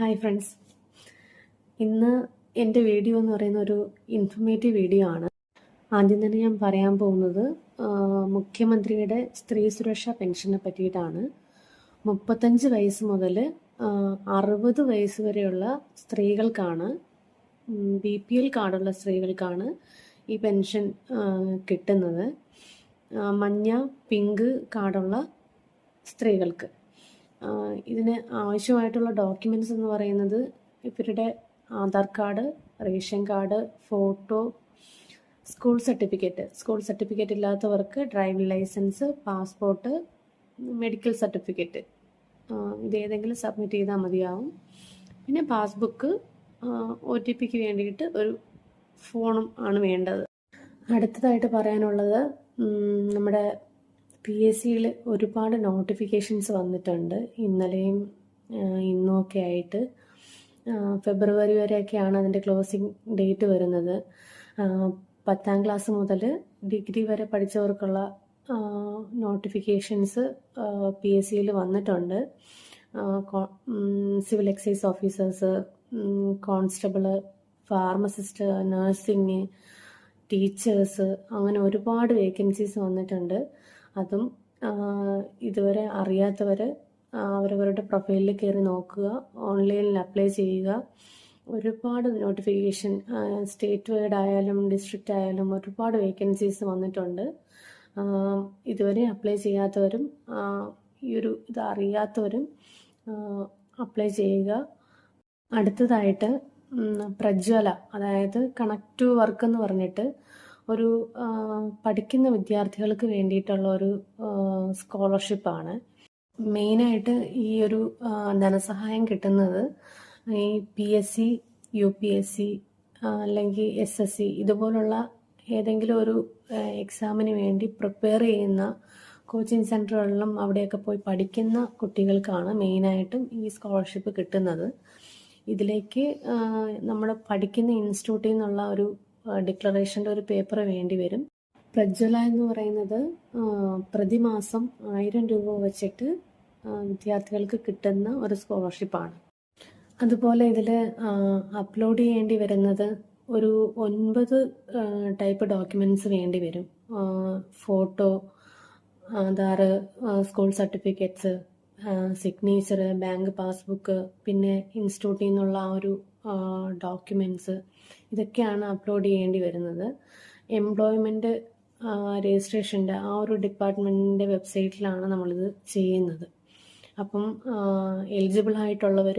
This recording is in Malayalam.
ഹായ് ഫ്രണ്ട്സ്, ഇന്ന് എൻ്റെ വീഡിയോ എന്ന് പറയുന്ന ഒരു ഇൻഫർമേറ്റീവ് വീഡിയോ ആണ്. ആദ്യം തന്നെ ഞാൻ പറയാൻ പോകുന്നത് മുഖ്യമന്ത്രിയുടെ സ്ത്രീ സുരക്ഷാ പെൻഷനെ പറ്റിയിട്ടാണ്. 35 വയസ്സ് മുതൽ 60 വയസ്സ് വരെയുള്ള സ്ത്രീകൾക്കാണ്, BPL കാർഡുള്ള സ്ത്രീകൾക്കാണ് ഈ പെൻഷൻ കിട്ടുന്നത്. മഞ്ഞ, പിങ്ക് കാർഡുള്ള സ്ത്രീകൾക്ക് ഇതിന് ആവശ്യമായിട്ടുള്ള ഡോക്യുമെൻറ്റ്സ് എന്ന് പറയുന്നത് ഇവരുടെ Aadhaar card, ration card, photo, school certificate ഇല്ലാത്തവർക്ക് driving licence, passport, medical certificate, ഇതേതെങ്കിലും സബ്മിറ്റ് ചെയ്താൽ മതിയാവും. പിന്നെ പാസ്ബുക്ക്, OTPക്ക് വേണ്ടിയിട്ട് ഒരു ഫോണും ആണ് വേണ്ടത്. അടുത്തതായിട്ട് പറയാനുള്ളത്, നമ്മുടെ PSCയിൽ ഒരുപാട് നോട്ടിഫിക്കേഷൻസ് വന്നിട്ടുണ്ട്. ഇന്നലെയും ഇന്നും ഒക്കെ ആയിട്ട്. ഫെബ്രുവരി വരെയൊക്കെയാണ് അതിൻ്റെ ക്ലോസിംഗ് ഡേറ്റ് വരുന്നത്. 10ാം ക്ലാസ് മുതൽ ഡിഗ്രി വരെ പഠിച്ചവർക്കുള്ള നോട്ടിഫിക്കേഷൻസ് PSCയിൽ വന്നിട്ടുണ്ട്. Civil excise officers, constable, pharmacist, nursing, teachers, അങ്ങനെ ഒരുപാട് വേക്കൻസീസ് വന്നിട്ടുണ്ട്. അതും ഇതുവരെ അറിയാത്തവർ അവരവരുടെ പ്രൊഫൈലിൽ കയറി നോക്കുക, ഓൺലൈനിൽ അപ്ലൈ ചെയ്യുക. ഒരുപാട് നോട്ടിഫിക്കേഷൻ, സ്റ്റേറ്റ് വൈഡ് ആയാലും ഡിസ്ട്രിക്റ്റ് ആയാലും ഒരുപാട് വേക്കൻസീസ് വന്നിട്ടുണ്ട്. ഇതുവരെ അപ്ലൈ ചെയ്യാത്തവരും ഇത് അറിയാത്തവരും അപ്ലൈ ചെയ്യുക. അടുത്തതായിട്ട് പ്രജ്വല, അതായത് കണക്ട് ടു വർക്ക് എന്ന് പറഞ്ഞിട്ട് ഒരു പഠിക്കുന്ന വിദ്യാർത്ഥികൾക്ക് വേണ്ടിയിട്ടുള്ള ഒരു സ്കോളർഷിപ്പാണ്. മെയിനായിട്ട് ഈ ഒരു ധനസഹായം കിട്ടുന്നത് ഈ PSC, UPSC അല്ലെങ്കിൽ SSC ഇതുപോലുള്ള ഏതെങ്കിലും ഒരു എക്സാമിന് വേണ്ടി പ്രിപ്പയർ ചെയ്യുന്ന കോച്ചിങ് സെൻറ്ററുകളിലും അവിടെയൊക്കെ പോയി പഠിക്കുന്ന കുട്ടികൾക്കാണ് മെയിനായിട്ടും ഈ സ്കോളർഷിപ്പ് കിട്ടുന്നത്. ഇതിലേക്ക് നമ്മൾ പഠിക്കുന്ന ഇൻസ്റ്റിറ്റ്യൂട്ടിൽ നിന്നുള്ള ഒരു ഡിക്ലറേഷൻ്റെ ഒരു പേപ്പർ വേണ്ടി വരും. പ്രജ്വല എന്ന് പറയുന്നത് പ്രതിമാസം 1000 രൂപ വെച്ചിട്ട് വിദ്യാർത്ഥികൾക്ക് കിട്ടുന്ന ഒരു സ്കോളർഷിപ്പാണ്. അതുപോലെ ഇതിൽ അപ്ലോഡ് ചെയ്യേണ്ടി വരുന്നത് ഒരു 9 ടൈപ്പ് ഡോക്യുമെൻറ്റ്സ് വേണ്ടി വരും. Photo, Aadhaar, school certificates, signature, bank passbook, പിന്നെ ഇൻസ്റ്റിറ്റ്യൂട്ടിൽ നിന്നുള്ള ആ ഒരു ഡോക്യുമെൻറ്റ്സ്, ഇതൊക്കെയാണ് അപ്ലോഡ് ചെയ്യേണ്ടി വരുന്നത്. എംപ്ലോയ്മെൻറ്റ് രജിസ്ട്രേഷൻ്റെ ആ ഒരു ഡിപ്പാർട്ട്മെൻറ്റിൻ്റെ വെബ്സൈറ്റിലാണ് നമ്മളിത് ചെയ്യുന്നത്. അപ്പം എലിജിബിൾ ആയിട്ടുള്ളവർ